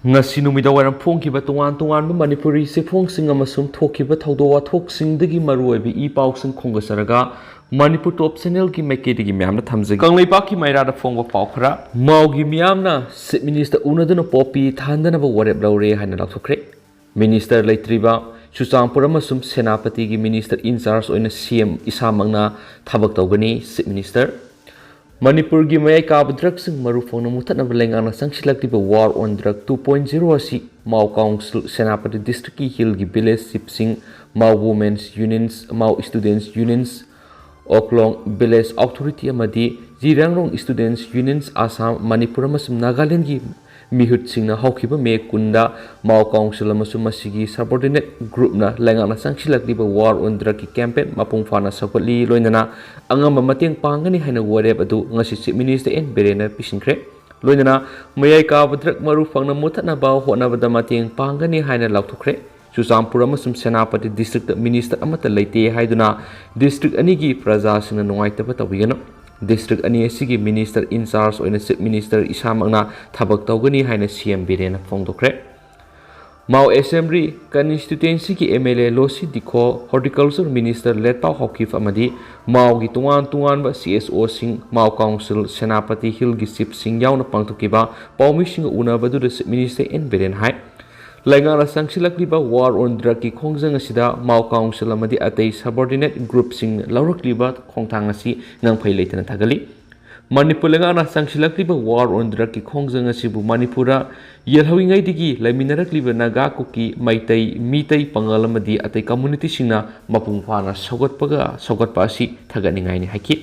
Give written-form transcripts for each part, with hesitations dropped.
ngasi numida waram phongkiba tongan tongan Manipuri sephongsing amasum thokiba thawdo wathoksingdagi maruoibi ipausing khongasaraga Manipur top channel ki maikedi gi myamna thamjagi kanglaipa ki maira da phongba paukhra maugi myamna chief minister unaduna popi thandana ba warep laure haina lathokre minister leitriba Chuchangpur amasum senapati gi minister in charge oina CM isamangna thabak tawgani chief minister Manipur gi mayai ka drug sing maru phone mutana belengana sangsilaktiba war on drug 2.0 asi Mau Council Senapati District ki hill gi village sipsing Mau women's unions Mau students unions Oklong village authority amadi Jirangrong students unions Assam Manipur amasum Nagaland gi mihut singna hawkiba me kunda Mau Council amasum masigi subordinate group na lengana sangsilaktiba war on drug ki campaign mapung fana sakpali loinana angamba mateng pangani haina warep adu ngasi chief minister en berena pisinkre loinana mayai ka drug maru phangna mutana ba hona bada mateng pangani haina lauthokre Chuchangpur amasum Senapati district minister amata leite haiduna district ani gi praja singna nungaitaba tawigano district ani asigi minister in charge oina chief minister isamangna thabak tawgani haina CM berena phongdokre Mau Assembly constituency ki MLA Losi Dikho horticulture minister Letpau Hokif amadi Mau gi tungan ba CSO sing Mau Council Senapati Hill gi sip sing yauna pangthukiba paumi sing una badu de minister en beren hai Lengana sangsilakliba war on drug ki khongjang asida Mau Council amadi atei subordinate group sing laurakliba khongthang asi nangphai leitana thagali Manipur lengana sangsilakliba war on drug ki khongjang asibu Manipura yelhawingai digi laiminarakliba naga kuki maitai mitai pangal amadi atei community singna mapung phana sogatpa asi thaganingai ni haki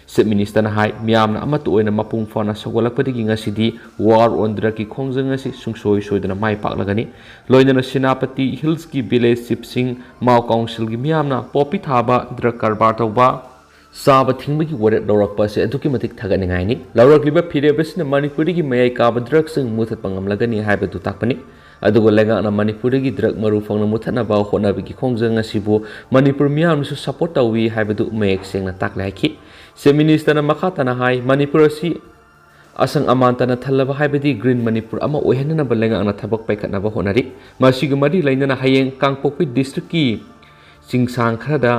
chief minister na hai miyamna amatu oina mapung phana sogolakpadigi ngasidi war on drug ki khongjang asi sungsoi soidana mai paklagani loinana Senapati hills ki village sipsing Mau Council gi miyamna popi thaba drug karbar tawba Saba thingmagi warep laurakpa se aduki matik thaganingai ni laurakliba phirebasina Manipuri gi mayai kaba drug sing muthat pangamlagani haibadu takpani adugo lengana Manipuri gi drug maru phangna muthana ba hona bigi khongjang asibu Manipur miyam su support tawi haibadu mayek sengna taklai ki se minister na makhatana hai Manipur si asang amantana thalaba haibadi green Manipur ama ohenna ba lengana thabak paikhatna ba honari masigi mari lainana hayeng Kangpokpi district ki singsang khrada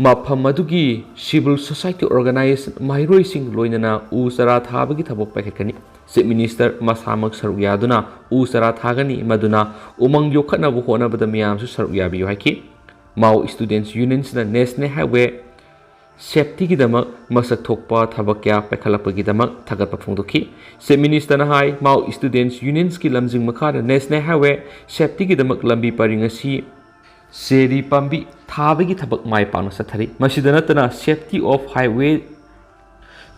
Mafam adugi civil society organization mairoi sing loinana usara thabagi thabok paikhatkani chief minister masamak saruk yaduna usara thagani maduna umang yokhatna bu hona bada miyam su saruk yabi haiki Mau students unions na national highway safety ki damak masak thokpa thabakya paikhalapagi damak thagatpa phongdoki chief minister na hai Mau students unions ki lamjing makha national highway safety ki damak lambi paringasi Seri Pambi Thabagi Thabak Mai Pano Sathari Masidanatana safety of highway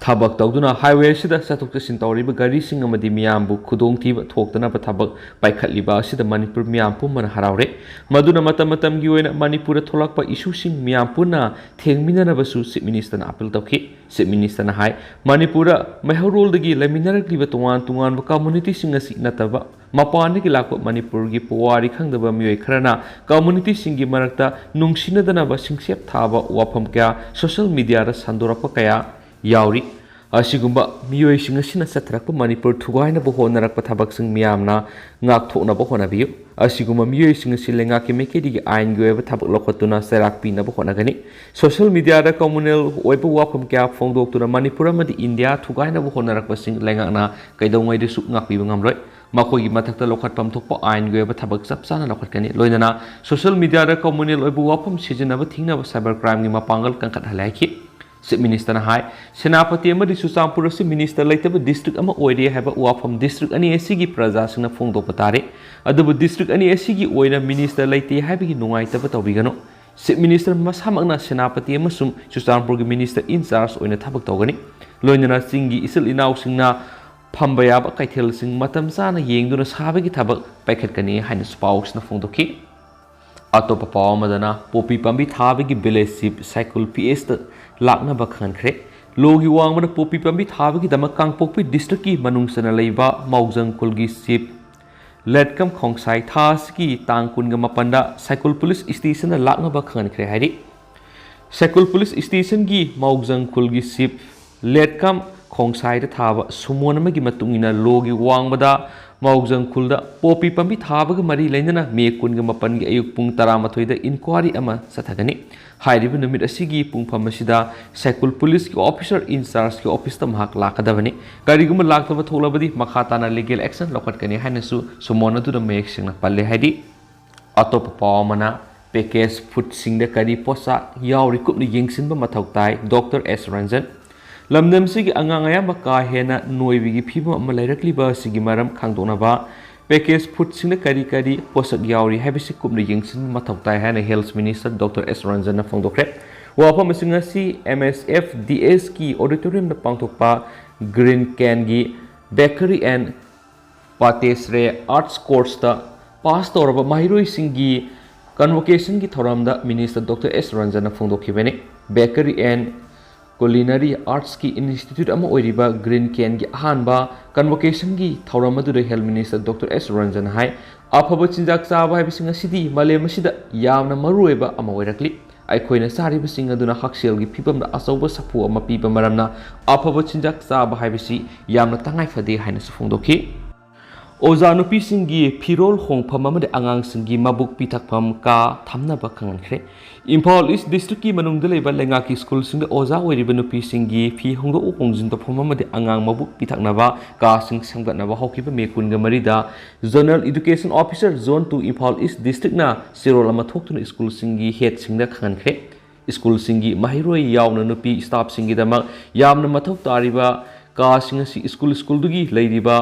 Thabak Tawduna highway sida satuk Sintauriba gari sing amadi miyambu khudong thiba thoktana ba thabak paikhatliba sida Manipur miyam pumana haraure maduna matam gi oina Manipur tholakpa issue sing miyam puna thengminana basu chief minister na appeal tawki chief minister na hai Manipur maihorol dagi laminarakliba tungan ba community sing asi nataba Mapani ki lakpa Manipur gi puwari khangdaba miyoi kharana community singi marakta nungsinadana ba singsep thaba wafam kya social media ra sandorakpa kaya yauri asigumba miyoi singasina satrakpa Manipur thugaina bo honarakpa thabak sing miyamna ngak thokna bo honabiyu asigumba miyoi singasi lenga ki mekedi gi ain gi ba thabak lokhatuna serak pina bo honagani social media ra communal oiba wafam kya phongdoktuna Manipur amadi India thugaina bo honarakpa sing lenga na kaidongai de suk ngak pi ngamroi Makogi matakta lokhat pam thokpa ain go ba thabak sapsana lokhat kani loinana social media ra communal oibu wapam sijina ba thingna ba cyber crime gi mapangal kangkat halai ki chief minister na hai Senapati amadi Chuchangpur si minister laitaba district ama oire haba wafam district ani asigi praja singna phongdo patare adubu district ani asigi oina minister laite habi gi nungai taba tawbigano chief minister masamagna Senapati amasum Chuchangpur gi minister in charge oina thabak tawgani loinana singi isil inaw singna Pambaya Kaithel sing matam sana yengduna sabagi thabak paikhatkani haina spouse na phongdoki atopa paw madana popi pambi thabagi village sip cycle PS ta lakna ba khankhre logi wangmana popi pambi thabagi damak Kangpokpi district ki manungsana leiba Maujang kulgi sip letkam khongsai thas ki tangkunga mapanda cycle police station na lakna ba khankhre hari cycle police station gi Maujang kulgi sip letkam Khongsai da thaba sumon amagi matungina logi wangbada ꯃꯥꯎꯖꯪ ꯈꯨꯜꯗ poppy ꯄꯥꯝꯕꯤ ꯊꯥꯕꯒ ꯃꯔꯤ ꯂꯩꯅꯅ ꯃꯦ 18ꯒꯤ ꯑꯌꯨꯛ ꯄꯨꯡ 12ꯗ enquiry ꯑꯃ ꯆꯠꯊꯒꯅꯤ ꯍꯥꯏꯔꯤꯕ ꯅꯨꯃꯤꯠ ꯑꯁꯤꯒꯤ ꯄꯨꯡꯐꯝ ꯑꯁꯤꯗ ꯁꯦꯀꯨꯜ ꯄꯨꯂꯤꯁꯀꯤ ꯑꯣꯐꯤꯁꯔ ꯏꯟꯆꯥꯔꯖꯀꯤ ꯑꯣꯐꯤꯁꯇ ꯃꯍꯥꯛ ꯂꯥꯛꯀꯗꯕꯅꯤ ꯀꯔꯤꯒꯨꯝꯕ ꯂꯥꯛꯇꯕ ꯊꯣꯛꯂꯕꯗꯤ ꯃꯈꯥ ꯇꯥꯅ ꯂꯤꯒꯦꯜ ꯑꯦꯛꯁꯟ ꯂꯧꯈꯠꯀꯅꯤ ꯍꯥꯏꯅꯁꯨ ꯁꯨꯃꯣꯟ ꯑꯗꯨꯗ ꯃꯌꯦꯛ ꯁꯦꯡꯅ ꯄꯜꯂꯦ ꯍꯥꯏꯗꯤ ꯑꯇꯣꯞꯄ ꯄꯥꯎ ꯑꯃꯅ ꯄꯦꯀꯦꯖ ꯐꯨꯗꯁꯤꯡꯗ ꯀꯔꯤ ꯄꯣꯠꯁꯛ ꯌꯥꯎꯔꯤ ꯀꯨꯞꯅ ꯌꯦꯡꯁꯤꯟꯕ ꯃꯊꯧ ꯇꯥꯏ ꯗꯣꯛꯇꯔ ꯑꯦꯁ ꯔꯟꯖꯟ ꯂꯝꯗꯝꯁꯤꯒꯤ ꯑꯉꯥꯡ ꯑꯌꯥꯝꯕ ꯀꯥ ꯍꯦꯟꯅ ꯅꯣꯏꯕꯒꯤ ꯐꯤꯚꯝ ꯑꯃ ꯂꯩꯔꯛꯂꯤꯕ ꯑꯁꯤꯒꯤ ꯃꯔꯝ ꯈꯪꯗꯣꯛꯅꯕ ꯄꯦꯀꯦꯖ ꯐꯨꯗꯁꯤꯡꯗ ꯀꯔꯤ ꯄꯣꯠꯁꯛ ꯌꯥꯎꯔꯤ ꯍꯥꯏꯕꯁꯤ ꯀꯨꯞꯅ ꯌꯦꯡꯁꯤꯟꯕ ꯃꯊꯧ ꯇꯥꯏ ꯍꯥꯏꯅ ꯍꯦꯜꯊ ꯃꯤꯅꯤꯁꯇꯔ ꯗꯣꯛꯇꯔ ꯑꯦꯁ ꯔꯟꯖꯟꯅ ꯐꯣꯡꯗꯣꯛꯈ꯭ꯔꯦ ꯋꯥꯐꯝ ꯑꯁꯤ ꯉꯁꯤ MSFDSꯀꯤ ꯑꯣꯗꯤꯇꯣꯔꯤꯌꯝꯗ ꯄꯥꯡꯊꯣꯛꯄ ꯒ꯭ꯔꯤꯟ ꯀꯦꯟꯒꯤ ꯕꯦꯀꯔꯤ ꯑꯦꯟ ꯄꯥꯇꯦꯁꯔꯦ ꯑꯥꯔꯠꯁ ꯀꯣꯔꯁꯇ ꯄꯥꯁ ꯇꯧꯔꯕ ꯃꯍꯩꯔꯣꯏꯁꯤꯡꯒꯤ ꯀꯟꯚꯣꯀꯦꯁꯟꯒꯤ ꯊꯧꯔꯝꯗ ꯃꯤꯅꯤꯁꯇꯔ ꯗꯣꯛꯇꯔ ꯑꯦꯁ ꯔꯟꯖꯟꯅ ꯐꯣꯡꯗꯣꯛꯈꯤꯕꯅꯤ ꯕꯦꯀꯔꯤ ꯑꯦꯟ ꯀꯨꯂꯤꯅꯔꯤ ꯑꯥꯔꯠꯁꯀꯤ ꯏꯟꯁꯇꯤꯇ꯭ꯌꯨꯠ ꯑꯃ ꯑꯣꯏꯔꯤꯕ ꯒ꯭ꯔꯤꯟ ꯀꯦꯟꯒꯤ ꯑꯍꯥꯟꯕ ꯀꯟꯚꯣꯀꯦꯁꯟꯒꯤ ꯊꯧꯔꯝ ꯑꯗꯨꯗ health minister doctor S Ranjan ꯍꯥꯏ ꯑꯐꯕ ꯆꯤꯟꯖꯥꯛ ꯆꯥꯕ ꯍꯥꯏꯕꯁꯤ ꯉꯁꯤꯗꯤ ꯃꯥꯂꯦꯝ ꯑꯁꯤꯗ ꯌꯥꯝꯅ ꯃꯔꯨꯑꯣꯏꯕ ꯑꯃ ꯑꯣꯏꯔꯛꯂꯤ ꯑꯩꯈꯣꯏꯅ ꯆꯥꯔꯤꯕꯁꯤꯡ ꯑꯗꯨꯅ ꯍꯛꯁꯦꯜꯒꯤ ꯐꯤꯕꯝꯗ ꯑꯆꯧꯕ ꯁꯥꯐꯨ ꯑꯃ ꯄꯤꯕ ꯃꯔꯝꯅ ꯑꯐꯕ ꯆꯤꯟꯖꯥꯛ ꯆꯥꯕ ꯍꯥꯏꯕꯁꯤ ꯌꯥꯝꯅ ꯇꯉꯥꯏꯐꯗꯦ ꯍꯥꯏꯅꯁꯨ ꯐꯣꯡꯗꯣꯛꯈꯤ ꯑꯣꯖꯥ ꯅꯨꯄꯤꯁꯤꯡꯒꯤ ꯐꯤꯔꯣꯜ ꯍꯣꯡꯐꯝ ꯑꯃꯗꯤ ꯑꯉꯥꯡꯁꯤꯡꯒꯤ ꯃꯕꯨꯛ ꯄꯤꯊꯛꯐꯝ ꯀꯥ ꯊꯝꯅꯕ ꯈꯪꯍꯟꯈ꯭ꯔꯦ ꯏꯝꯐꯥꯜ ꯏꯁ ꯗꯤꯁꯇ꯭ꯔꯤꯛꯀꯤ ꯃꯅꯨꯡꯗ ꯂꯩꯕ ꯂꯩꯉꯥꯛꯀꯤ ꯁ꯭ꯀꯨꯜꯁꯤꯡꯗ ꯑꯣꯖꯥ ꯑꯣꯏꯔꯤꯕ ꯅꯨꯄꯤꯁꯤꯡꯒꯤ ꯐꯤ ꯍꯣꯡꯗꯣꯛ ꯍꯣꯡꯖꯤꯟ ꯇꯧꯐꯝ ꯑꯃꯗꯤ ꯑꯉꯥꯡ ꯃꯕꯨꯛ ꯄꯤꯊꯛꯅꯕ ꯀꯥꯁꯤꯡ ꯁꯦꯝꯒꯠꯅꯕ ꯍꯧꯈꯤꯕ ꯃꯦ 18ꯗ zonal education officer zone 2 Imphal East ꯗꯤꯁꯇ꯭ꯔꯤꯛꯅ ꯆꯦꯔꯣꯜ ꯑꯃ ꯊꯣꯛꯇꯨꯅ ꯁ꯭ꯀꯨꯜꯁꯤꯡꯒꯤ ꯍꯦꯗꯁꯤꯡꯗ ꯈꯪꯍꯟꯈ꯭ꯔꯦ ꯁ꯭ꯀꯨꯜꯁꯤꯡꯒꯤ ꯃꯍꯩꯔꯣꯏ ꯌꯥꯎꯅ ꯅꯨꯄꯤ ꯁ꯭ꯇꯥꯐꯁꯤꯡꯒꯤꯗꯃꯛ ꯌꯥꯝꯅ ꯃꯊꯧ ꯇꯥꯔꯤꯕ ꯀꯥꯁꯤꯡ ꯑꯁꯤ ꯁ꯭ꯀꯨꯜꯗꯨꯒꯤ ꯂꯩꯔꯤꯕ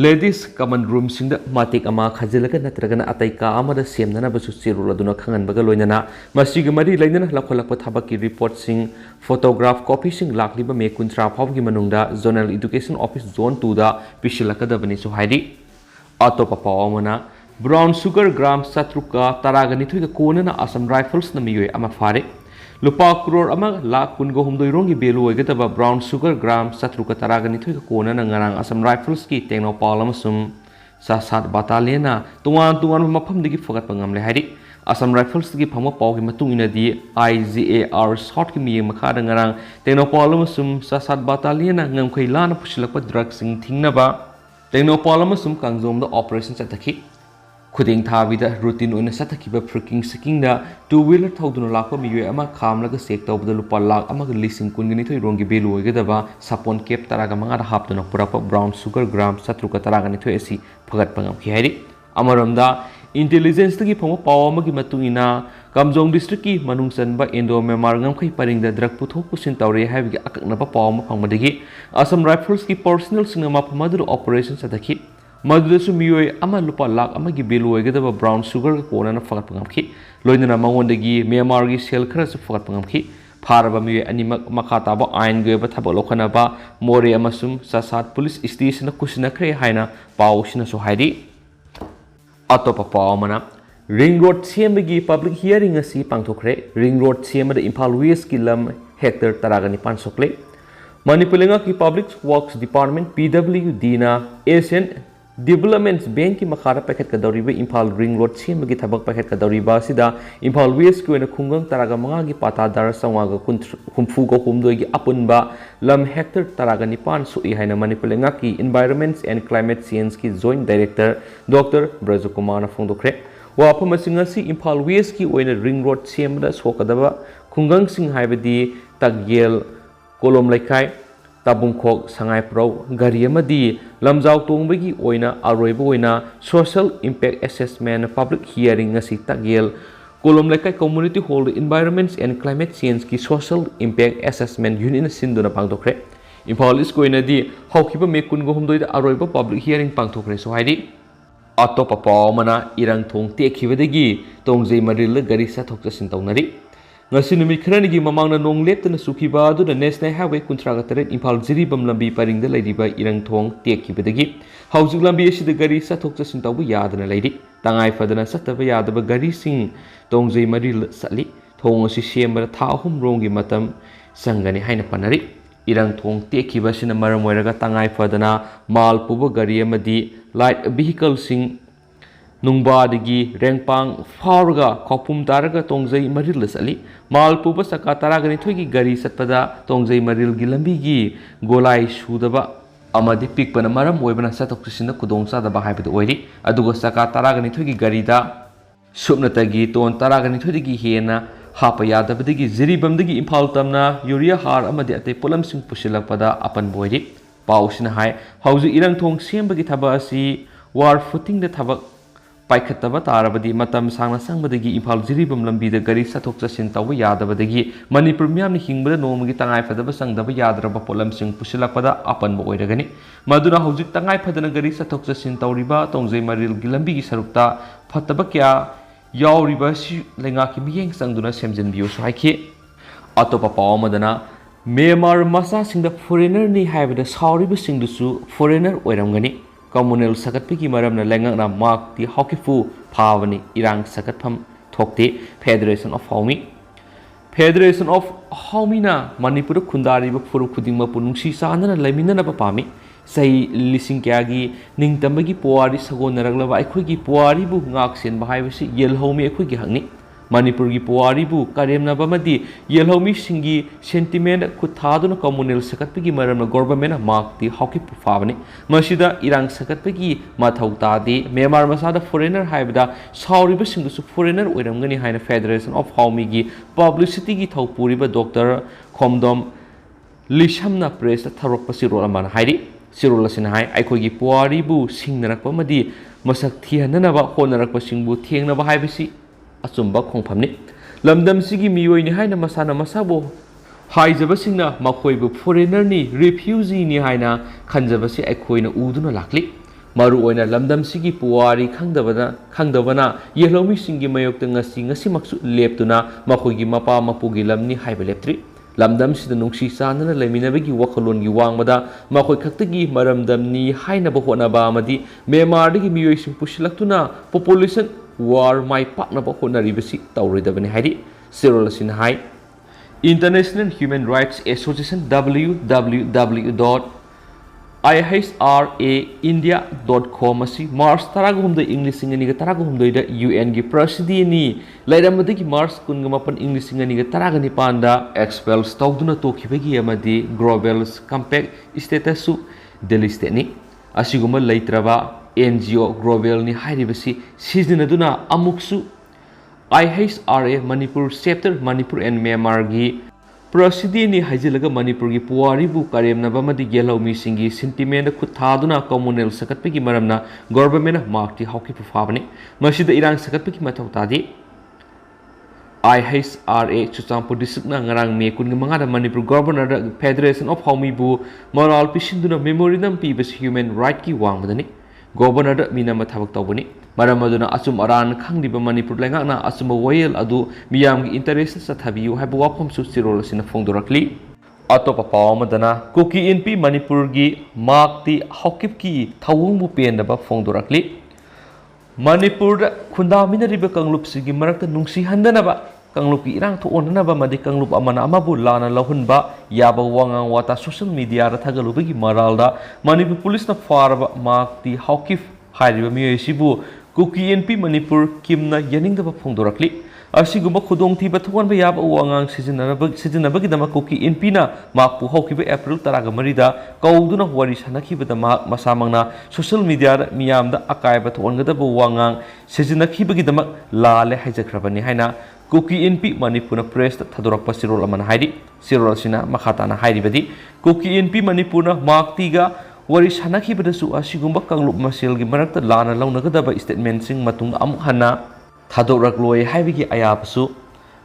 ꯂꯦꯗꯤꯁ ꯀꯃꯟ ꯔꯨꯝꯁꯤꯡꯗ ꯃꯇꯦꯛ ꯑꯃ ꯈꯥꯖꯤꯜꯂꯒ ꯅꯠꯇ꯭ꯔꯒꯅ ꯑꯇꯩ ꯀꯥ ꯑꯃꯗ ꯁꯦꯝꯅꯅꯕꯁꯨ ꯆꯦꯔꯣꯜ ꯑꯗꯨꯅ ꯈꯪꯍꯟꯕꯒ ꯂꯣꯏꯅꯅ ꯃꯁꯤꯒ ꯃꯔꯤ ꯂꯩꯅꯅ ꯂꯧꯈꯠꯂꯛꯄ ꯊꯕꯛꯀꯤ ꯔꯤꯄꯣꯔꯠꯁꯤꯡ ꯐꯣꯇꯣꯒ꯭ꯔꯥꯐ ꯀꯣꯄꯤꯁꯤꯡ ꯂꯥꯛꯂꯤꯕ ꯃꯦ 18 ꯐꯥꯎꯕꯒꯤ ꯃꯅꯨꯡꯗ ꯖꯣꯅꯦꯜ ꯏꯗꯨꯀꯦꯁꯟ ꯑꯣꯐꯤꯁ ꯖꯣꯟ 2ꯗ ꯄꯤꯁꯤꯜꯂꯛꯀꯗꯕꯅꯤꯁꯨ ꯍꯥꯏꯔꯤ ꯑꯇꯣꯞꯄ ꯄꯥꯎ ꯑꯃꯅ ꯕ꯭ꯔꯥꯎꯟ ꯁꯨꯒꯔ ꯒ꯭ꯔꯥꯝ 712ꯒ ꯀꯣꯟꯅꯅ ꯑꯁꯥꯝ ꯔꯥꯏꯐꯜꯁꯅ ꯃꯤꯑꯣꯏ ꯑꯃ ꯐꯥꯔꯦ ꯂꯨꯄꯥ ꯀ꯭ꯔꯣꯔ 1,18,00,000 ꯚꯦꯂꯨ ꯑꯣꯏꯒꯗꯕ ꯕ꯭ꯔꯥꯎꯟ ꯁꯨꯒꯔ ꯒ꯭ꯔꯥꯝ 712ꯒ ꯀꯣꯟꯅꯅ ꯉꯔꯥꯡ ꯑꯁꯥꯝ ꯔꯥꯏꯐꯜꯁꯀꯤ ꯇꯦꯡꯅꯧꯄꯥꯜ ꯑꯃꯁꯨꯡ ꯁꯥꯁꯥꯠ ꯕꯥꯇꯥꯂꯤꯌꯟꯅ ꯇꯣꯉꯥꯟꯕ ꯃꯐꯝꯗꯒꯤ ꯐꯒꯠꯄ ꯉꯝꯂꯦ ꯍꯥꯏꯔꯤ ꯑꯁꯥꯝ ꯔꯥꯏꯐꯜꯁꯇꯒꯤ ꯐꯪꯕ ꯄꯥꯎꯒꯤ ꯃꯇꯨꯡ ꯏꯟꯅꯗꯤ IGAR ꯁꯥꯎꯠꯀꯤ ꯃꯤꯠꯌꯦꯡ ꯃꯈꯥꯗ ꯉꯔꯥꯡ ꯇꯦꯡꯅꯧꯄꯥꯜ ꯑꯃꯁꯨꯡ ꯁꯥꯁꯥꯠ ꯕꯥꯇꯥꯂꯤꯌꯟꯅ ꯉꯝꯈꯩ ꯂꯥꯟꯅ ꯄꯨꯁꯤꯜꯂꯛꯄ ꯗ꯭ꯔꯒꯁꯤꯡ ꯊꯤꯡꯅꯕ ꯇꯦꯡꯅꯧꯄꯥꯜ ꯑꯃꯁꯨꯡ ꯀꯥꯡꯖꯣꯝꯗ ꯑꯣꯄꯔꯦꯁꯟ ꯆꯠꯊꯈꯤ ꯈꯨꯗꯦꯡ ꯊꯥꯕꯤꯗ ꯔꯨꯇꯤꯟ ꯑꯣꯏꯅ ꯆꯠꯊꯈꯤꯕ ꯐ꯭ꯔꯤꯀꯤꯡꯗ ꯇꯨ ꯋꯤꯂꯔ ꯊꯧꯗꯨꯅ ꯂꯥꯛꯄ ꯃꯤꯑꯣꯏ ꯑꯃ ꯈꯥꯝꯂꯒ ꯆꯦꯛ ꯇꯧꯕꯗ ꯂꯨꯄꯥ 1,12,000 ꯚꯦꯂꯨ ꯑꯣꯏꯒꯗꯕ ꯁꯥꯄꯣꯟ ꯀꯦꯞ 15ꯗ ꯍꯥꯞꯇꯨꯅ ꯄꯨꯔꯛꯄ ブラウン ꯁꯨꯒꯔ ꯒ꯭ꯔꯥꯝ 712 ꯑꯁꯤ ꯐꯒꯠꯄ ꯉꯝꯈꯤ ꯍꯥꯏꯔꯤ ꯑꯃꯔꯣꯝꯗ ꯏꯟꯇꯦꯂꯤꯖꯦꯟꯁꯇꯒꯤ ꯐꯪꯕ ꯄꯥꯎ ꯑꯃꯒꯤ ꯃꯇꯨꯡ ꯏꯟꯅ ꯀꯝꯖꯣꯡ ꯗꯤꯁꯇ꯭ꯔꯤꯛꯀꯤ ꯃꯅꯨꯡ ꯆꯟꯕ ꯏꯟꯗꯣ ꯃ꯭ꯌꯥꯟꯃꯥꯔ ꯉꯝꯈꯩ ꯄꯔꯤꯡꯗ ꯗ꯭ꯔꯒ ꯄꯨꯊꯣꯛ ꯄꯨꯁꯤꯟ ꯇꯧꯔꯦ ꯍꯥꯏꯕꯒꯤ ꯑꯀꯛꯅꯕ ꯄꯥꯎ ꯑꯃ ꯐꯪꯕꯗꯒꯤ ꯑꯁꯥꯝ ꯔꯥꯏꯐꯜꯁꯀꯤ ꯄꯔꯁꯣꯅꯦꯜꯁꯤꯡꯅ ꯃꯐꯝ ꯑꯗꯨꯗ ꯑꯣꯄꯔꯦꯁꯟ ꯆꯠꯊꯈꯤ ꯃꯗꯨꯗꯁꯨ ꯃꯤꯑꯣꯏ ꯑꯃ ꯂꯨꯄꯥ 1,00,000ꯒꯤ ꯚꯦꯂꯨ ꯑꯣꯏꯒꯗꯕ ꯕ꯭ꯔꯥꯎꯟ ꯁꯨꯒꯔꯒ ꯀꯣꯟꯅꯅ ꯐꯒꯠꯄ ꯉꯝꯈꯤ ꯂꯣꯏꯅꯅ ꯃꯉꯣꯟꯗꯒꯤ ꯃ꯭ꯌꯥꯟꯃꯥꯔꯒꯤ ꯁꯦꯜ ꯈꯔꯁꯨ ꯐꯒꯠꯄ ꯉꯝꯈꯤ ꯐꯥꯔꯕ ꯃꯤꯑꯣꯏ ꯑꯅꯤꯃꯛ ꯃꯈꯥ ꯇꯥꯕ ꯑꯥꯏꯟꯒꯤ ꯑꯣꯏꯕ ꯊꯕꯛ ꯂꯧꯈꯠꯅꯕ ꯃꯣꯔꯦ ꯑꯃꯁꯨꯡ ꯆꯥꯁꯥꯠ ꯄꯨꯂꯤꯁ ꯁ꯭ꯇꯦꯁꯟꯗ ꯀꯨꯁꯤꯟꯅꯈ꯭ꯔꯦ ꯍꯥꯏꯅ ꯄꯥꯎꯁꯤꯅꯁꯨ ꯍꯥꯏꯔꯤ ꯑꯇꯣꯞꯄ ꯄꯥꯎ ꯑꯃꯅ ring road ꯁꯦꯝꯕꯒꯤ ꯄꯕ꯭ꯂꯤꯛ ꯍꯤꯌꯔꯤꯡ ꯑꯁꯤ ꯄꯥꯡꯊꯣꯛꯈ꯭ꯔꯦ ring road ꯁꯦꯝꯕꯗ ꯏꯝꯐꯥꯜ ꯋꯦꯁꯀꯤ ꯂꯝ ꯍꯦꯛꯇꯔ 19 ꯁꯣꯛꯂꯦ ꯃꯅꯤꯄꯨꯔ ꯂꯩꯉꯥꯛꯀꯤ ꯄꯕ꯭ꯂꯤꯛ ꯋꯥꯔꯛꯁ ꯗꯤꯄꯥꯔꯠꯃꯦꯟट PWDꯅ ꯑꯦꯁꯤꯌꯥꯟ ꯗꯤꯕꯦꯂꯞꯃꯦꯟꯠ ꯕꯦꯡꯛꯀꯤ ꯃꯈꯥꯗ ꯄꯥꯏꯈꯠꯀꯗꯧꯔꯤꯕ ꯏꯝꯐꯥꯜ ring road ꯁꯦꯝꯕꯒꯤ ꯊꯕꯛ ꯄꯥꯏꯈꯠꯀꯗꯧꯔꯤꯕ ꯑꯁꯤꯗ ꯏꯝꯐꯥꯜ ꯋꯦꯁꯀꯤ ꯑꯣꯏꯅ ꯈꯨꯡꯒꯪ 15ꯒꯤ ꯄꯥꯇꯥꯗꯥꯔ 962ꯒꯤ ꯑꯄꯨꯟꯕ ꯂꯝ ꯍꯦꯛꯇꯔ 19 ꯁꯣꯛꯏ ꯍꯥꯏꯅ ꯃꯅꯤꯄꯨꯔ ꯂꯩꯉꯥꯛꯀꯤ ꯏꯟꯚꯥꯏꯔꯟꯃꯦꯟꯠ ꯑꯦꯟड ꯀ꯭ꯂꯥꯏꯃꯦꯠ ꯆꯦꯟꯖꯀꯤ ꯖꯣꯏꯟꯠ ꯗꯥꯏꯔꯦꯛꯇꯔ ꯗꯣꯛꯇꯔ ꯕ꯭ꯔꯖꯀꯨꯃꯥꯔꯅ ꯐꯣꯡꯗꯣꯛꯈ꯭ꯔꯦ ꯋꯥꯐꯝ ꯑꯁꯤ ꯉꯁꯤ ꯏꯝꯐꯥꯜ ꯋꯦꯁꯀꯤ ꯑꯣꯏꯅ ring road ꯁꯦꯝꯕꯗ ꯁꯣꯛꯀꯗꯕ ꯈꯨꯡꯒꯪꯁꯤꯡ ꯍꯥꯏꯕꯗꯤ ꯇꯛꯌꯦꯜ ꯀꯣꯂꯣꯝ ꯂꯩꯀꯥꯏ ꯇꯥꯕꯨꯡꯈꯣꯛ ꯁꯉꯥꯏꯄ꯭ꯔꯧ ꯒꯥꯔꯤ ꯑꯃꯗꯤ ꯂꯝꯖꯥꯎ ꯇꯣꯡꯕꯒꯤ ꯑꯣꯏꯅ ꯑꯔꯣꯏꯕ ꯑꯣꯏꯅ social impact assessment public hearing ꯉꯁꯤ ꯇꯛꯌꯦꯜ ꯀꯣꯂꯣꯝ ꯂꯩꯀꯥꯏ ꯀꯝꯃ꯭ꯌꯨꯅꯤꯇꯤ ꯍꯣꯜꯗ environment and climate ꯆꯦꯟꯖꯀꯤ social impact assessment ꯌꯨꯅꯤꯠꯅ ꯁꯤꯟꯗꯨꯅ ꯄꯥꯡꯊꯣꯛꯈ꯭ꯔꯦ ꯏꯝꯐꯥꯜ ꯏꯁꯀꯤ ꯑꯣꯏꯅꯗꯤ ꯍꯧꯈꯤꯕ ꯃꯦ 19ꯗ ꯑꯔꯣꯏꯕ ꯄꯕ꯭ꯂꯤꯛ ꯍꯤꯌꯔꯤꯡ ꯄꯥꯡꯊꯣꯛꯈ꯭ꯔꯦꯁꯨ ꯍꯥꯏꯔꯤ ꯑꯇꯣꯞꯄ ꯄꯥꯎ ꯑꯃꯅ ꯏꯔꯪꯊꯣꯡ ꯇꯦꯛꯈꯤꯕꯗꯒꯤ ꯇꯣꯡꯖꯩ ꯃꯔꯤꯜꯗ ꯒꯥꯔꯤ ꯆꯠꯊꯣꯛ ꯆꯠꯁꯤꯟ ꯇꯧꯅꯔꯤ ꯉꯁꯤ ꯅꯨꯃꯤꯠ ꯈꯔꯅꯤꯒꯤ ꯃꯃꯥꯡꯗ ꯅꯣꯡ ꯂꯦꯞꯇꯅ ꯆꯨꯈꯤꯕ ꯑꯗꯨꯅ ꯅꯦꯁꯅꯦꯜ ꯍꯥꯏꯋꯦ 38 ꯏꯝꯐꯥꯜ ꯖꯤꯔꯤꯕꯝ ꯂꯝꯕꯤ ꯄꯔꯤꯡꯗ ꯂꯩꯔꯤꯕ ꯏꯔꯪꯊꯣꯡ ꯇꯦꯛꯈꯤꯕꯗꯒꯤ ꯍꯧꯖꯤꯛ ꯂꯝꯕꯤ ꯑꯁꯤꯗ ꯒꯥꯔꯤ ꯆꯠꯊꯣꯛ ꯆꯠꯁꯤꯟ ꯇꯧꯕ ꯌꯥꯗꯅ ꯂꯩꯔꯤ ꯇꯉꯥꯏ ꯐꯗꯅ ꯆꯠꯇꯕ ꯌꯥꯗꯕ ꯒꯥꯔꯤꯁꯤꯡ ꯇꯣꯡꯖꯩ ꯃꯔꯤꯜꯗ ꯆꯠꯂꯤ ꯊꯣꯡ ꯑꯁꯤ ꯁꯦꯝꯕꯗ ꯊꯥ 3 ꯔꯣꯝꯒꯤ ꯃꯇꯝ ꯆꯪꯒꯅꯤ ꯍꯥꯏꯅ ꯄꯟꯅꯔꯤ ꯏꯔꯪꯊꯣꯡ ꯇꯦꯛꯈꯤꯕ ꯑꯁꯤꯅ ꯃꯔꯝ ꯑꯣꯏꯔꯒ ꯇꯉꯥꯏ ꯐꯗꯅ ꯃꯥꯜ ꯄꯨꯕ ꯒꯥꯔꯤ ꯑꯃꯗꯤ ꯂꯥꯏꯠ ꯚꯤꯍꯤꯀꯜꯁꯤꯡ ꯅꯨꯡꯕꯥꯗꯒꯤ ꯔꯦꯡꯄꯥꯡ ꯐꯥꯎꯔꯒ ꯈꯧꯄꯨꯝ ꯇꯥꯔꯒ ꯇꯣꯡꯖꯩ ꯃꯔꯤꯜꯗ ꯆꯠꯂꯤ ꯃꯥꯜ ꯄꯨꯕ ꯆꯛꯀꯥ 12ꯒꯤ ꯒꯥꯔꯤ ꯆꯠꯄꯗ ꯇꯣꯡꯖꯩ ꯃꯔꯤꯜꯒꯤ ꯂꯝꯕꯤꯒꯤ ꯒꯣꯂꯥꯏ ꯁꯨꯗꯕ amadi pikpana maram oibana satok chasina kudong chadaba haibadu oiri aduga saka taragani thogi garida subnatagi ton taragani thogi hena hapa yadabadagi ziribamdagi imphal tamna urea har amadi ate polamsing pusilakpada apan boiri pausina hai hauju irang thong sembagi thaba asi war footing da thaba paikhataba tarabadi matam sangna sangbadagi imphal ziribam lambi da gari sathok chasin tawa yadabadagi manipur miyamni hingbada nomagi tangai phadaba sangdaba yadraba polamsing pusilakpada apan boiragani maduna hauju tangai phadana gari sathok chasin tawriba tongjai maril gilambi gi sarukta phataba kya yauriba si lenga ki miyeng sangduna semjin biyo so haiki atopa pawamadana Myanmar macha singda foreigner ni haibada Saoriba singdusu foreigner oiramgani communal sakatpigi maramna lengakna mark ti hokifu phawani irang sakatpham thokte Federation of Haumi na Manipur khundari ba furu khudingma punungsi sanana laimina ba pami sai lising kyagi ningtambagi puari sagonaraglaba aikhoigi puari bu ngaksen ba haibasi yelhomi aikhoigi hangni Manipur gi puari bu karemna bamadi yelhomi singi sentiment kuthaduna communal sakatpigi maramna government mark ti hoki pufabani masida irang sakatpigi mathau tadi Myanmar masada foreigner haibada Saoriba singdusu foreigner oiramgani haina Federation of Haumi gi publicity gi thopuriba Dr. Khomdom Lishamna press tharok pasiro amana hairi sirol asina hai aikhogi puari bu singnarakpa madi masak thianana ba honarakpa singbu thiengna ba haibasi achumba khongphamni lamdam sigi miyoi ni haina masana masabo haijaba singna makhoibu foreigner ni refugee ni haina khanjaba si aikhoina uduna lakli maru oina lamdam sigi puari khangdabana yehlomi singi mayokta ngasi maksu leptuna makhoigi mapa mapugi lamni haiba leptri lamdam sida nungsi sanana leminabagi wakhalon gi wangmada makhoi khaktagi maramdamni haina ba honaba amadi Myanmar dagi miyoi sing pusilaktuna population war mai pakna ba honaribasi tawridabani hairi sirol asin hai International Human Rights Association www.ihraindia.com asi Mars taragumda English ingani ga taragumda da UN gi presidency ni lairamadi gi Mars kunngamapan English ingani ga taragani panda expels tawduna tokibagi amadi global compact status su Delhi state ni asiguma laitraba NGO global ni hairibasi sizinaduna amuksu IHRA Manipur chapter Manipur and Myanmar gi presidency ni haijilaga Manipur gi puari bu karemna bamadi yelhomi singi sentiment khuthaduna communal sakatpigi maramna government mark ti hoki pufabani masida irang sakatpigi mathau tadi IHRA Chuchampur district na ngarang me kungamanga da Manipur governor da Federation of Haumi bu moral pisinduna memorandum pibas human right ki wangmadani governor da minama thabak tawbani maramaduna asum aran khangdiba Manipur lengakna asum wayel adu miyamgi interest sathabiu haibu wapom su sirol sina fongdorakli atopa pawamadana kuki NP Manipur gi mark ti hokip ki thawungbu pendaba fongdorakli Manipur da khundaminariba kanglup sigi marakta nungsi handanaba kanglup ki irang thuonanaba madi kanglup amana amabu lana lahunba yaba wangang wata social media ra thagalubi maralda Manipur police na farba mark ti hokif hairiba miyosibu kuki NP Manipur kimna yaningdaba fongdorakli asiguma khudong thiba thuan ba yaba wangang sizinabagi dama kuki NP na makpu hokiba April 13 da kauduna wari sanakibada masamangna social media miyamda akaiba thuangada wangang sizinakibagi dama lale haijakrabani haina kuki NP Manipur na press thadorakpa sirol amana hairi sirol sina makhatana hairibadi kuki NP Manipur na maktiga wari sanakibada su asigumba kanglup maselgi marakta lana launagadaba statement sing matung amuk hana thadokrakloi haibigi ayapasu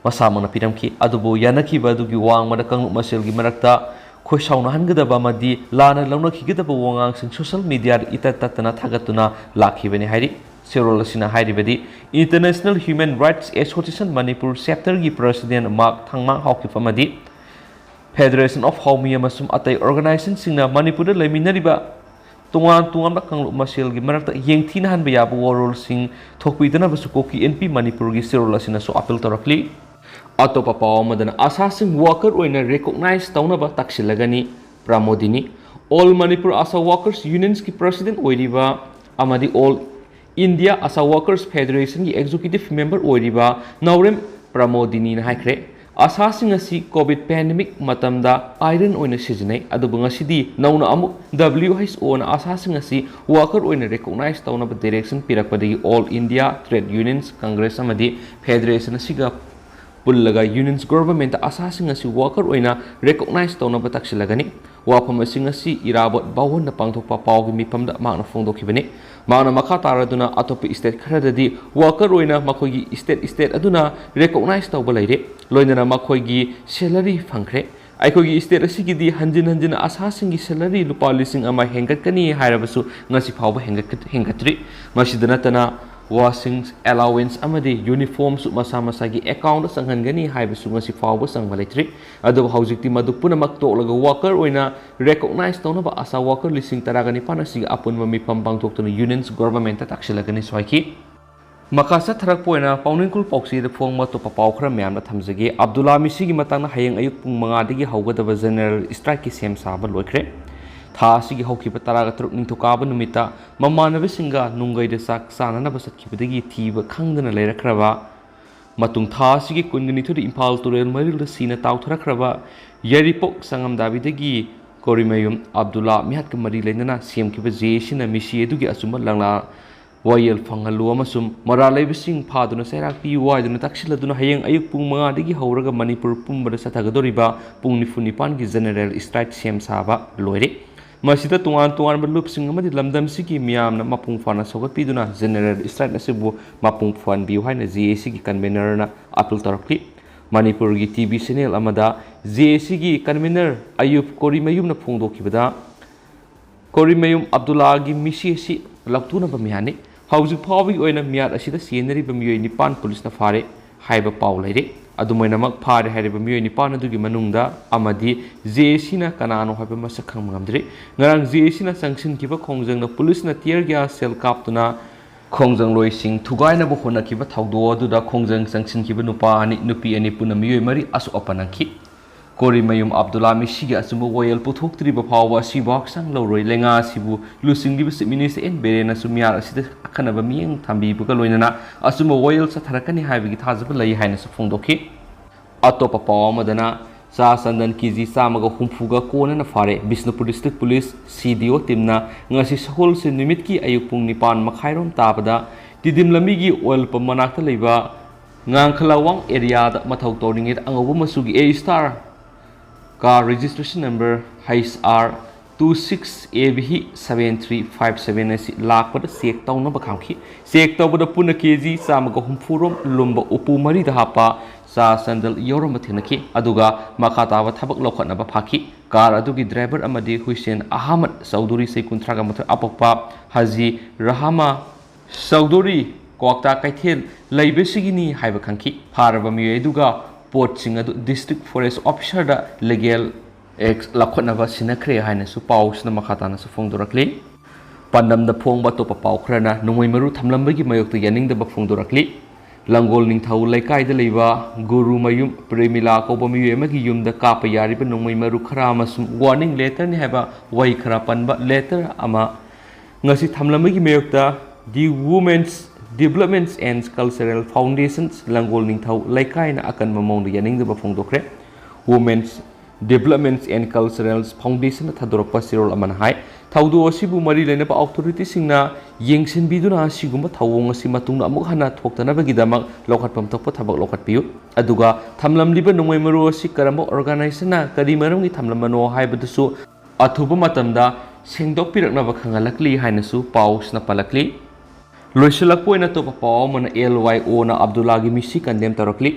masamangna piramki adubu yanakiba adugi wangmada kanglup maselgi marakta khoisauna hangadaba madi lana launakigidaba wangang sing social media itatatana thagatuna lakhibani hairi sirol asina hairibadi International Human Rights Association Manipur chapter gi president Mark Thangmang Haukifamadi Federation of Haumi amasum atai organization singna Manipur da laiminariba tungan ba kanglup masel gi marakta yengthina hanba yabu warol sing thokpidana basu koki NP Manipur gi sirol asina so appeal torakli atopa pawamadana asasing worker oina recognize taunaba taksilagani pramodini all Manipur asa workers unions ki president oiriba amadi all India Asa Workers Federation ki executive member oiriba Naurem Pramodini na haikre ꯑꯁꯥꯁꯤꯡ ꯑꯁꯤ COVID pandemic ꯃꯇꯝꯗ iron ꯑꯣꯏꯅ ꯁꯤꯖꯤꯟꯅꯩ ꯑꯗꯨꯕꯨ ꯉꯁꯤꯗꯤ ꯅꯧꯅ ꯑꯃꯨꯛ WHOꯅ ꯑꯁꯥꯁꯤꯡ ꯑꯁꯤ worker ꯑꯣꯏꯅ ꯔꯦꯀꯣꯒꯅꯥꯏꯖ ꯇꯧꯅꯕ ꯗꯤꯔꯦꯛꯁꯟ ꯄꯤꯔꯛꯄꯗꯒꯤ all India trade unions congress ꯑꯃꯗꯤ ꯐꯦꯗꯔꯦꯁꯟ ꯑꯁꯤꯒ ꯄꯨꯜꯂꯒ ꯌꯨꯅꯤꯌꯟꯁ ꯒꯣꯚꯔꯟꯃꯦꯟꯇ ꯑꯁꯥꯁꯤꯡ ꯑꯁꯤ ꯋꯥꯀꯔ ꯑꯣꯏꯅ ꯔꯦꯀꯣꯒꯅꯥꯏꯖ ꯇꯧꯅꯕ ꯇꯛꯁꯤꯜꯂꯒꯅꯤ ꯋꯥꯐꯝꯁꯤꯡ ꯑꯁꯤ ꯏꯔꯥꯕꯣꯠ ꯕꯥꯎꯋꯟꯗ ꯄꯥꯡꯊꯣꯛꯄ ꯄꯥꯎꯒꯤ ꯃꯤꯐꯝꯗ ꯃꯍꯥꯛꯅ ꯐꯣꯡꯗꯣꯛꯈꯤꯕꯅꯤ ꯃꯍꯥꯛꯅ ꯃꯈꯥ ꯇꯥꯔꯗꯨꯅ ꯑꯇꯣꯞꯄ ꯁ꯭ꯇꯦꯠ ꯈꯔꯗꯗꯤ ꯋꯥꯀꯔ ꯑꯣꯏꯅ ꯃꯈꯣꯏꯒꯤ ꯁ꯭ꯇꯦꯠ ꯑꯗꯨꯅ ꯔꯦꯀꯣꯒꯅꯥꯏꯖ ꯇꯧꯕ ꯂꯩꯔꯦ ꯂꯣꯏꯅꯅ ꯃꯈꯣꯏꯒꯤ ꯁꯦꯂꯔꯤ ꯐꯪꯈ꯭ꯔꯦ ꯑꯩꯈꯣꯏꯒꯤ ꯁ꯭ꯇꯦꯠ ꯑꯁꯤꯒꯤꯗꯤ ꯍꯟꯖꯤꯟ ꯍꯟꯖꯤꯟ ꯑꯁꯥꯁꯤꯡꯒꯤ ꯁꯦꯂꯔꯤ ꯂꯨꯄꯥ 1,000,000 ꯍꯦꯟꯒꯠꯀꯅꯤ ꯍꯥꯏꯔꯕꯁꯨ ꯉꯁꯤ ꯐꯥꯎꯕ ꯍꯦꯟꯒꯠꯇ꯭ꯔꯤ ꯃꯁꯤꯗ ꯅꯠꯇꯅ ꯋꯥꯁꯤꯡ ꯑꯦꯂꯥꯎꯋꯦꯟꯁ ꯑꯃꯗꯤ ꯌꯨꯅꯤꯐꯣꯔꯝꯁꯨ ꯃꯁꯥ ꯃꯁꯥꯒꯤ ꯑꯦꯀꯥꯎꯟꯗ ꯆꯪꯍꯟꯒꯅꯤ ꯍꯥꯏꯕꯁꯨ ꯉꯁꯤ ꯐꯥꯎꯕ ꯆꯪꯕ ꯂꯩꯇ꯭ꯔꯤ ꯑꯗꯨꯕꯨ ꯍꯧꯖꯤꯛꯇꯤ ꯃꯗꯨ ꯄꯨꯝꯅꯃꯛ ꯇꯣꯛꯂꯒ ꯋꯥꯀꯔ ꯑꯣꯏꯅ ꯔꯦꯀꯣꯒꯅꯥꯏꯖ ꯇꯧꯅꯕ ꯑꯁꯥ ꯋꯥꯀꯔ 19,019 ꯑꯁꯤꯒꯤ ꯑꯄꯨꯟꯕ ꯃꯤꯐꯝ ꯄꯥꯡꯊꯣꯛꯇꯨꯅ ꯌꯨꯅꯤꯌꯟꯁ ꯒꯣꯚꯔꯟꯃꯦꯟꯇ ꯇꯥꯛꯁꯤꯜꯂꯒꯅꯤ ꯁꯣꯏꯈꯤ ꯃꯈꯥ ꯆꯠꯊꯔꯛꯄ ꯑꯣꯏꯅ ꯄꯥꯎꯅꯤꯡꯀꯨꯜ ꯄꯥꯎꯆꯦꯗ ꯐꯣꯡꯕ ꯑꯇꯣꯞꯄ ꯄꯥꯎ ꯈꯔ ꯃꯌꯥꯝꯅ ꯊꯝꯖꯒꯦ ꯑꯕꯗꯨꯜꯂꯥ ꯃꯤꯁꯤꯒꯤ ꯃꯇꯥꯡꯗ ꯍꯌꯦꯡ ꯑꯌꯨꯛ ꯄꯨꯡ 5ꯗꯒꯤ ꯍꯧꯒꯗꯕ ꯖꯦꯅꯔꯦꯜ ꯁ꯭ꯇ꯭ꯔꯥꯏꯛꯀꯤ ꯁꯦꯝ ꯁꯥꯕ ꯂꯣꯏꯈ꯭ꯔꯦ ꯊꯥ ꯑꯁꯤꯒꯤ ꯍꯧꯈꯤꯕ 13 ꯅꯤꯡꯊꯧꯀꯥꯕ ꯅꯨꯃꯤꯠꯇ ꯃꯃꯥꯟꯅꯕꯁꯤꯡꯒ ꯅꯨꯡꯒꯩꯗ ꯆꯥꯛ ꯆꯥꯅꯅꯕ ꯆꯠꯈꯤꯕꯗꯒꯤ ꯊꯤꯕ ꯈꯪꯗꯅ ꯂꯩꯔꯛꯈ꯭ꯔꯕ ꯃꯇꯨꯡ ꯊꯥ ꯑꯁꯤꯒꯤ 22 ꯏꯝꯐꯥꯜ ꯇꯨꯔꯦꯜ ꯃꯔꯤꯜꯗ ꯁꯤꯅ ꯇꯥꯎꯊꯔꯛꯈ꯭ꯔꯕ ꯌꯥꯏꯔꯤꯄꯣꯛ ꯁꯪꯉꯝꯗꯥꯕꯤꯗꯒꯤ ꯀꯣꯔꯤꯃꯌꯨꯝ ꯑꯕꯗꯨꯜꯂꯥ ꯃꯤꯍꯥꯠꯀ ꯃꯔꯤ ꯂꯩꯅꯅ ꯁꯦꯝꯈꯤꯕ ꯖꯦꯁꯤꯅ ꯃꯤꯁꯤ ꯑꯗꯨꯒꯤ ꯑꯆꯨꯝꯕ ꯂꯪꯂꯥ ꯋꯥꯌꯦꯜ ꯐꯪꯍꯜꯂꯨ ꯑꯃꯁꯨꯡ ꯃꯔꯥꯜ ꯂꯩꯕꯁꯤꯡ ꯐꯥꯗꯨꯅ ꯆꯩꯔꯥꯛ ꯄꯤꯌꯨ ꯍꯥꯏꯗꯨꯅ ꯇꯛꯁꯤꯜꯂꯗꯨꯅ ꯍꯌꯦꯡ ꯑꯌꯨꯛ ꯄꯨꯡ 5ꯗꯒꯤ ꯍꯧꯔꯒ ꯃꯅꯤꯄꯨꯔ ꯄꯨꯝꯕꯗ ꯆꯠꯊꯒꯗꯧꯔꯤꯕ ꯄꯨꯡ 49ꯒꯤ ꯖꯦꯅꯔꯦꯜ ꯁ꯭ꯇ꯭ꯔꯥꯏꯛ ꯁꯦꯝ ꯁꯥꯕ ꯂꯣꯏꯔꯦ ꯃꯁꯤꯗ ꯇꯣꯉꯥꯟ ꯇꯣꯉꯥꯟꯕ ꯂꯨꯞꯁꯤꯡ ꯑꯃꯗꯤ ꯂꯝꯗꯝꯁꯤꯒꯤ ꯃꯤꯌꯥꯝꯅ ꯃꯄꯨꯡ ꯐꯥꯅ ꯁꯧꯒꯠꯄꯤꯗꯨꯅ ꯖꯦꯅꯔꯦꯜ ꯁ꯭ꯇ꯭ꯔꯥꯏꯛ ꯑꯁꯤꯕꯨ ꯃꯄꯨꯡ ꯐꯥꯍꯟꯕꯤꯌꯨ ꯍꯥꯏꯅ JACꯒꯤ ꯀꯟꯚꯦꯅꯔꯅ ꯑꯄꯤꯜ ꯇꯧꯔꯛꯂꯤ ꯃꯅꯤꯄꯨꯔꯒꯤ TV ꯆꯦꯅꯦꯜ ꯑꯃꯗ JACꯒꯤ ꯀꯟꯚꯦꯅꯔ ꯑꯌꯨꯕ ꯀꯣꯔꯤꯃꯌꯨꯝꯅ ꯐꯣꯡꯗꯣꯛꯈꯤꯕꯗ ꯀꯣꯔꯤꯃꯌꯨꯝ ꯑꯕꯗꯨꯜꯂꯥꯒꯤ ꯃꯤꯁꯤ ꯑꯁꯤ ꯂꯧꯊꯨꯅꯕ ꯃꯤꯍꯥꯠꯅꯤ ꯍꯧꯖꯤꯛ ꯐꯥꯎꯕꯒꯤ ꯑꯣꯏꯅ ꯃꯤꯌꯥꯠ ꯑꯁꯤꯗ ꯆꯦꯟꯅꯔꯤꯕ ꯃꯤꯑꯣꯏ 9 ꯄꯨꯂꯤꯁꯅ ꯐꯥꯔꯦ ꯍꯥꯏꯕ ꯄꯥꯎ ꯂꯩꯔꯦ ꯑꯗꯨꯃꯥꯏꯅꯃꯛ ꯐꯥꯔꯦ ꯍꯥꯏꯔꯤꯕ ꯃꯤꯑꯣꯏ 9 ꯑꯗꯨꯒꯤ ꯃꯅꯨꯡꯗ ꯑꯃꯗꯤ JACꯅ ꯀꯅꯥꯅꯣ ꯍꯥꯏꯕ ꯃꯁꯛ ꯈꯪꯕ ꯉꯝꯗ꯭ꯔꯤ ꯉꯔꯥꯡ JACꯅ ꯆꯪꯁꯤꯟꯈꯤꯕ ꯈꯣꯡꯖꯪꯗ ꯄꯨꯂꯤꯁꯅ ꯇꯤꯌꯔ ꯒ꯭ꯌꯥꯁ ꯁꯦꯜ ꯀꯥꯞꯇꯨꯅ ꯈꯣꯡꯖꯪꯂꯣꯏꯁꯤꯡ ꯊꯨꯒꯥꯏꯅꯕ ꯍꯣꯠꯅꯈꯤꯕ ꯊꯧꯗꯣꯛ ꯑꯗꯨꯗ ꯈꯣꯡꯖꯪ ꯆꯪꯁꯤꯟꯈꯤꯕ ꯅꯨꯄꯥ 2 ꯅꯨꯄꯤ 2 ꯄꯨꯟꯅ ꯃꯤꯑꯣꯏ 4 ꯑꯁꯣꯛ ꯑꯄꯟ ꯅꯪꯈꯤ ꯀꯣꯔꯤꯃꯌꯨꯝ ꯑꯕꯗꯨꯜꯂꯥ ꯃꯤꯁꯤꯒꯤ ꯑꯆꯨꯝꯕ ꯋꯥꯌꯦꯜ ꯄꯨꯊꯣꯛꯇ꯭ꯔꯤꯕ ꯐꯥꯎꯕ ꯑꯁꯤꯕꯨ ꯍꯛꯆꯥꯡ ꯂꯧꯔꯣꯏ ꯂꯩꯉꯥ ꯑꯁꯤꯕꯨ ꯂꯨꯆꯤꯡꯂꯤꯕ ꯆꯤꯞ ꯃꯤꯅꯤꯁꯇꯔ ꯑꯦꯟ ꯕꯤꯔꯦꯟꯅꯁꯨ ꯃꯤꯌꯥꯠ ꯑꯁꯤꯗ ꯑꯈꯟꯅꯕ ꯃꯤꯠꯌꯦꯡ ꯊꯝꯕꯤꯕꯒ ꯂꯣꯏꯅꯅ ꯑꯆꯨꯝꯕ ꯋꯥꯌꯦꯜ ꯆꯠꯊꯔꯛꯀꯅꯤ ꯍꯥꯏꯕꯒꯤ ꯊꯥꯖꯕ ꯂꯩ ꯍꯥꯏꯅꯁꯨ ꯐꯣꯡꯗꯣꯛꯈꯤ ꯑꯇꯣꯞꯄ ꯄꯥꯎ ꯑꯃꯗꯅ ꯆꯥ ꯆꯟꯗꯟ ꯀꯦꯖꯤ 170ꯒ ꯀꯣꯟꯅꯅ ꯐꯥꯔꯦ ꯕꯤꯁꯅꯨꯄꯨꯔ ꯗꯤꯁꯇ꯭ꯔꯤꯛ ꯄꯨꯂꯤꯁ CDO ꯇꯤꯝꯅ ꯉꯁꯤ ꯁꯒꯣꯜꯁꯦꯟ ꯅꯨꯃꯤꯠꯀꯤ ꯑꯌꯨꯛ ꯄꯨꯡ 9:30 ꯇꯥꯕꯗ ꯇꯤꯗꯤꯝ ꯂꯝꯕꯤꯒꯤ ꯑꯣꯏꯜ ꯄꯝ ꯃꯅꯥꯛꯇ ꯂꯩꯕ ꯉꯥꯡꯈꯂꯥꯋꯥꯡ ꯑꯦꯔꯤꯌꯥꯗ ꯃꯊꯧ ꯇꯧꯔꯤꯉꯩꯗ ꯑꯉꯧꯕ ꯃꯆꯨꯒꯤ A-Star car registration number HR 26ABH7357 ꯑꯁꯤ ꯂꯥꯛꯄꯗ ꯆꯦꯛ ꯇꯧꯅꯕ ꯈꯥꯝꯈꯤ ꯆꯦꯛ ꯇꯧꯕꯗ ꯄꯨꯟꯅ ꯀꯦꯖꯤ 160 ꯔꯣꯝ ꯂꯨꯝꯕ ꯎꯄꯨ 4ꯗ ꯍꯥꯞꯄ ꯆꯥ ꯆꯟꯗꯜ ꯌꯥꯎꯔꯝꯕ ꯊꯦꯡꯅꯈꯤ ꯑꯗꯨꯒ ꯃꯈꯥ ꯇꯥꯕ ꯊꯕꯛ ꯂꯧꯈꯠꯅꯕ ꯐꯥꯈꯤ ꯀꯥꯔ ꯑꯗꯨꯒꯤ ꯗ꯭ꯔꯥꯏꯚꯔ ꯑꯃꯗꯤ ꯍꯨꯏꯁꯦꯟ ꯑꯍꯃꯗ ꯆꯧꯗꯨꯔꯤ ꯆꯍꯤ 38 ꯑꯄꯣꯛꯄ ꯍꯥꯖꯤ ꯔꯍꯃꯥ ꯆꯧꯗꯨꯔꯤ ꯀ꯭ꯋꯥꯛꯇꯥ ꯀꯩꯊꯦꯜ ꯂꯩꯕꯁꯤꯒꯤꯅꯤ ꯍꯥꯏꯕ ꯈꯪꯈꯤ ꯐꯥꯔꯕ ꯃꯤꯑꯣꯏ ꯑꯗꯨꯒ ꯄꯣꯠꯁꯤꯡ ꯑꯗꯨ ꯗꯤꯁꯇ꯭ꯔꯤꯛ ꯐꯣꯔꯦꯁꯠ ꯑꯣꯐꯤꯁꯔꯗ ꯂꯤꯒꯦꯜ ꯑꯦꯛꯁ ꯂꯧꯈꯠꯅꯕ ꯁꯤꯟꯅꯈ꯭ꯔꯦ ꯍꯥꯏꯅꯁꯨ ꯄꯥꯎꯁꯤꯅ ꯃꯈꯥ ꯇꯥꯅꯁꯨ ꯐꯣꯡꯗꯣꯔꯛꯂꯤ ꯄꯥꯟꯗꯝꯗ ꯐꯣꯡꯕ ꯑꯇꯣꯞꯄ ꯄꯥꯎ ꯈꯔꯅ ꯅꯣꯡꯃꯩ ꯃꯔꯨ ꯊꯝꯂꯝꯕꯒꯤ ꯃꯥꯌꯣꯛꯇ ꯌꯥꯅꯤꯡꯗꯕ ꯐꯣꯡꯗꯣꯔꯛꯂꯤ ꯂꯪꯒꯣꯜ ꯅꯤꯡꯊꯧ ꯂꯩꯀꯥꯏꯗ ꯂꯩꯕ ꯒꯨꯔꯨꯃꯌꯨꯝ ꯄ꯭ꯔꯦꯃꯤꯂꯥ ꯀꯧꯕ ꯃꯤꯑꯣꯏ ꯑꯃꯒꯤ ꯌꯨꯝꯗ ꯀꯥꯞꯄ ꯌꯥꯔꯤꯕ ꯅꯣꯡꯃꯩ ꯃꯔꯨ ꯈꯔ ꯑꯃꯁꯨꯡ ꯋꯥꯔꯅꯤꯡ ꯂꯦꯇꯔꯅꯤ ꯍꯥꯏꯕ ꯋꯥꯍꯩ ꯈꯔ ꯄꯟꯕ ꯂꯦꯇꯔ ꯑꯃ ꯉꯁꯤ ꯊꯝꯂꯝꯕꯒꯤ ꯃꯥꯌꯣꯛꯇ ꯗꯤ ꯋꯨꯃꯦꯟꯁ ꯗꯤꯕꯦꯂꯞꯃꯦꯟꯠ ꯑꯦꯟड ꯀꯜꯆꯔꯦꯜ ꯐꯥꯎꯟꯗꯦꯁꯟ ꯂꯪꯒꯣꯜ ꯅꯤꯡꯊꯧ ꯂꯩꯀꯥꯏꯅ ꯑꯀꯟꯕ ꯃꯑꯣꯡꯗ ꯌꯥꯅꯤꯡꯗꯕ ꯐꯣꯡꯗꯣꯛꯈ꯭ꯔꯦ ꯋꯨꯃꯦꯟꯁ ꯗꯤꯕꯦꯂꯞꯃꯦꯟꯠ ꯑꯦꯟड ꯀꯜꯆꯔꯦꯜ ꯐꯥꯎꯟꯗꯦꯁꯟꯅ ꯊꯥꯗꯣꯔꯛꯄ ꯆꯦꯔꯣꯜ ꯑꯃꯅ ꯍꯥꯏ ꯊꯧꯗꯣꯛ ꯑꯁꯤꯕꯨ ꯃꯔꯤ ꯂꯩꯅꯕ ꯑꯣꯊꯣꯔꯤꯇꯤꯁꯤꯡꯅ ꯌꯦꯡꯁꯤꯟꯕꯤꯗꯨꯅ ꯑꯁꯤꯒꯨꯝꯕ ꯊꯧꯑꯣꯡ ꯑꯁꯤ ꯃꯇꯨꯡꯗ ꯑꯃꯨꯛ ꯍꯟꯅ ꯊꯣꯛꯇꯅꯕꯒꯤꯗꯃꯛ ꯂꯧꯈꯠꯐꯝ ꯊꯣꯛꯄ ꯊꯕꯛ ꯂꯧꯈꯠꯄꯤꯌꯨ ꯑꯗꯨꯒ ꯊꯝꯂꯝꯂꯤꯕ ꯅꯣꯡꯃꯩ ꯃꯔꯨ ꯑꯁꯤ ꯀꯔꯝꯕ ꯑꯣꯔꯒꯅꯥꯏꯖꯦꯁꯟꯅ ꯀꯔꯤ ꯃꯔꯝꯒꯤ ꯊꯝꯂꯝꯕꯅꯣ ꯍꯥꯏꯕꯗꯨꯁꯨ ꯑꯊꯨꯕ ꯃꯇꯝꯗ ꯁꯦꯡꯗꯣꯛꯄꯤꯔꯛꯅꯕ ꯈꯪꯍꯜꯂꯛꯂꯤ ꯍꯥꯏꯅꯁꯨ ꯄꯥꯎꯁꯤꯅ ꯄꯜꯂꯛꯂꯤ ꯂꯣꯏꯁꯤꯜꯂꯛꯄ ꯑꯣꯏꯅ ꯑꯇꯣꯞꯄ ꯄꯥꯎ ꯑꯃꯅ LYOꯅ ꯑꯕꯗꯨꯜꯂꯥꯒꯤ ꯃꯤꯁꯤ ꯀꯟꯗꯦꯝ ꯇꯧꯔꯛꯂꯤ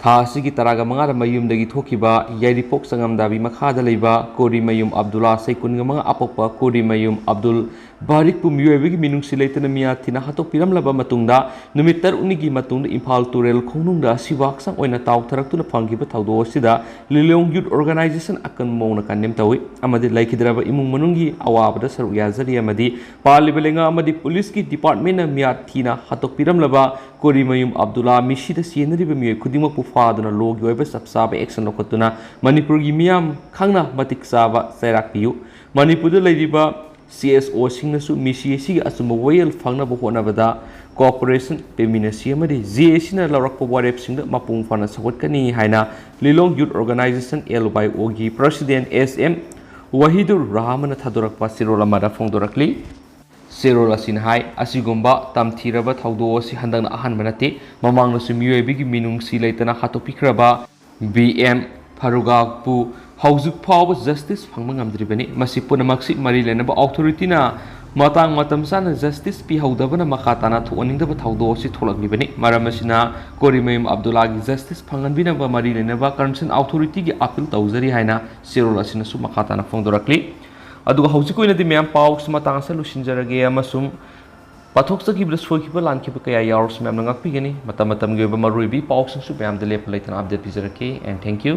ꯊꯥ ꯑꯁꯤꯒꯤ 15ꯗ ꯃꯌꯨꯝꯗꯒꯤ ꯊꯣꯛꯈꯤꯕ ꯌꯥꯏꯔꯤꯄꯣꯛ ꯆꯪꯉꯝꯗꯥꯕꯤ ꯃꯈꯥꯗ ꯂꯩꯕ ꯀꯣꯔꯤꯃꯌꯨꯝ ꯑꯕꯗꯨꯜꯂꯥ ꯆꯍꯤ 15 ꯑꯄꯣꯛꯄ ꯀꯣꯔꯤꯃꯌꯨꯝ ꯑꯕꯗꯨꯜ ꯕꯥꯔꯤꯛꯄꯨ ꯃꯤꯑꯣꯏꯕꯒꯤ ꯃꯤꯅꯨꯡꯁꯤ ꯂꯩꯇꯅ ꯃꯤꯌꯥꯠ ꯊꯤꯅ ꯍꯥꯠꯇꯣꯛꯄꯤꯔꯝꯂꯕ ꯃꯇꯨꯡꯗ ꯅꯨꯃꯤꯠ 5ꯅꯤꯒꯤ ꯃꯇꯨꯡꯗ ꯏꯝꯐꯥꯜ ꯇꯨꯔꯦꯜ ꯈꯣꯡꯅꯨꯡꯗ ꯑꯁꯤꯕ ꯍꯛꯆꯥꯡ ꯑꯣꯏꯅ ꯇꯥꯎꯊꯔꯛꯇꯨꯅ ꯐꯪꯈꯤꯕ ꯊꯧꯗꯣꯛ ꯑꯁꯤꯗ ꯂꯤꯂꯣꯡ ꯌꯨꯠ ꯑꯣꯔꯒꯅꯥꯏꯖꯦꯁꯟ ꯑꯀꯟꯕ ꯃꯑꯣꯡꯗ ꯀꯟꯗꯦꯝ ꯇꯧꯏ ꯑꯃꯗꯤ ꯂꯩꯈꯤꯗ꯭ꯔꯕ ꯏꯃꯨꯡ ꯃꯅꯨꯡꯒꯤ ꯑꯋꯥꯕꯗ ꯁꯔꯨꯛ ꯌꯥꯖꯔꯤ ꯑꯃꯗꯤ ꯄꯥꯜꯂꯤꯕ ꯂꯩꯉꯥꯛ ꯑꯃꯗꯤ ꯄꯨꯂꯤꯁꯀꯤ ꯗꯤꯄꯥꯔꯠꯃꯦꯟꯠꯅ ꯃꯤꯌꯥꯠ ꯊꯤꯅ ꯍꯥꯠꯇꯣꯛꯄꯤꯔꯝꯂꯕ ꯀꯣꯔꯤꯃꯌꯨꯝ ꯑꯕꯗꯨꯜꯂꯥ ꯃꯤꯁꯤꯗ ꯆꯦꯟꯅꯔꯤꯕ ꯃꯤꯑꯣꯏ ꯈꯨꯗꯤꯡꯃꯛꯄꯨ ꯐꯥꯗꯨꯅ ꯂꯣꯒꯤ ꯑꯣꯏꯕ ꯆꯞ ꯆꯥꯕ ꯑꯦꯛꯁꯟ ꯂꯧꯈꯠꯇꯨꯅ ꯃꯅꯤꯄꯨꯔꯒꯤ ꯃꯤꯌꯥꯝ ꯈꯪꯅ ꯃꯇꯤꯛ ꯆꯥꯕ ꯆꯩꯔꯥꯛ ꯄꯤꯌꯨ ꯃꯅꯤꯄꯨꯔꯗ ꯂꯩꯔꯤꯕ CSO ꯁꯤꯡꯅꯁꯨ ꯃꯤꯁꯤ ꯑꯁꯤꯒꯤ ꯑꯆꯨꯝꯕ ꯋꯥꯌꯦꯜ ꯐꯪꯅꯕ ꯍꯣꯠꯅꯕꯗ ꯀꯣꯑꯣꯄꯔꯦꯁꯟ ꯄꯦꯃꯤꯅꯁꯤ ꯑꯃꯗꯤ JACꯅ ꯂꯧꯔꯛꯄ ꯋꯥꯔꯦꯞꯁꯤꯡꯗ ꯃꯄꯨꯡ ꯐꯥꯅ ꯁꯧꯒꯠꯀꯅꯤ ꯍꯥꯏꯅ ꯂꯤꯂꯣꯡ ꯌꯨꯠ ꯑꯣꯔꯒꯅꯥꯏꯖꯦꯁꯟ LYOꯒꯤ ꯄ꯭ꯔꯁꯤꯗꯦꯟꯠ SM ꯋꯥꯍꯤꯗꯨꯔ ꯔꯍꯃꯟꯅ ꯊꯥꯗꯣꯔꯛꯄ ꯆꯦꯔꯣꯜ ꯑꯃꯗ ꯐꯣꯡꯗꯣꯔꯛꯂꯤ꯫ ꯆꯦꯔꯣꯜ ꯑꯁꯤꯅ ꯍꯥꯏ ꯑꯁꯤꯒꯨꯝꯕ ꯇꯝꯊꯤꯔꯕ ꯊꯧꯗꯣꯛ ꯑꯁꯤ ꯍꯟꯗꯛꯅ ꯑꯍꯥꯟꯕ ꯅꯠꯇꯦ, ꯃꯃꯥꯡꯗꯁꯨ ꯃꯤꯑꯣꯏꯕꯒꯤ ꯃꯤꯅꯨꯡꯁꯤ ꯂꯩꯇꯅ ꯍꯥꯠꯇꯣꯛꯄꯤꯈ꯭ꯔꯕ BM ꯐꯔꯨꯒꯥꯛꯄꯨ ꯍꯧꯖꯤꯛ ꯐꯥꯎꯕ ꯖꯁꯇꯤꯁ ꯐꯪꯕ ꯉꯝꯗ꯭ꯔꯤꯕꯅꯤ꯫ ꯃꯁꯤ ꯄꯨꯝꯅꯃꯛꯁꯤ ꯃꯔꯤ ꯂꯩꯅꯕ ꯑꯣꯊꯣꯔꯤꯇꯤꯅ ꯃꯇꯝ ꯆꯥꯅ ꯖꯁꯇꯤꯁ ꯄꯤꯍꯧꯗꯕꯅ ꯃꯈꯥ ꯇꯥꯅ ꯊꯣꯛꯍꯟꯅꯤꯡꯗꯕ ꯊꯧꯗꯣꯛ ꯑꯁꯤ ꯊꯣꯛꯂꯛꯂꯤꯕꯅꯤ꯫ ꯃꯔꯝ ꯑꯁꯤꯅ ꯀꯣꯔꯤꯃꯌꯨꯝ ꯑꯕꯗꯨꯜꯂꯥꯒꯤ ꯖꯁꯇꯤꯁ ꯐꯪꯍꯟꯕꯤꯅꯕ ꯃꯔꯤ ꯂꯩꯅꯕ ꯀꯟꯁꯔꯟ ꯑꯣꯊꯣꯔꯤꯇꯤꯒꯤ ꯑꯄꯤꯜ ꯇꯧꯖꯔꯤ ꯍꯥꯏꯅ ꯆꯦꯔꯣꯜ ꯑꯁꯤꯅꯁꯨ ꯃꯈꯥ ꯇꯥꯅ ꯐꯣꯡꯗꯣꯔꯛꯂꯤ꯫ ꯑꯗꯨꯒ ꯍꯧꯖꯤꯛ ꯑꯣꯏꯅꯗꯤ ꯃꯌꯥꯝ ꯄꯥꯎꯁꯤ ꯃꯇꯥꯡ ꯑꯁꯤꯗ ꯂꯣꯏꯁꯤꯟꯖꯔꯒꯦ ꯑꯃꯁꯨꯡ ꯄꯥꯊꯣꯛꯆꯈꯤꯕꯗ ꯁꯣꯏꯈꯤꯕ ꯂꯥꯟꯈꯤꯕ ꯀꯌꯥ ꯌꯥꯎꯔꯁꯨ ꯃꯌꯥꯝꯅ ꯉꯥꯛꯄꯤꯒꯅꯤ꯫ ꯃꯇꯝꯒꯤ ꯑꯣꯏꯕ ꯃꯔꯨꯑꯣꯏꯕ ꯄꯥꯎꯁꯤꯡꯁꯨ ꯃꯌꯥꯝꯗ ꯂꯦꯞꯄ ꯂꯩꯇꯅ ꯑꯞꯗꯦꯠ ꯄꯤꯖꯔꯛꯀꯦ꯫ And thank you.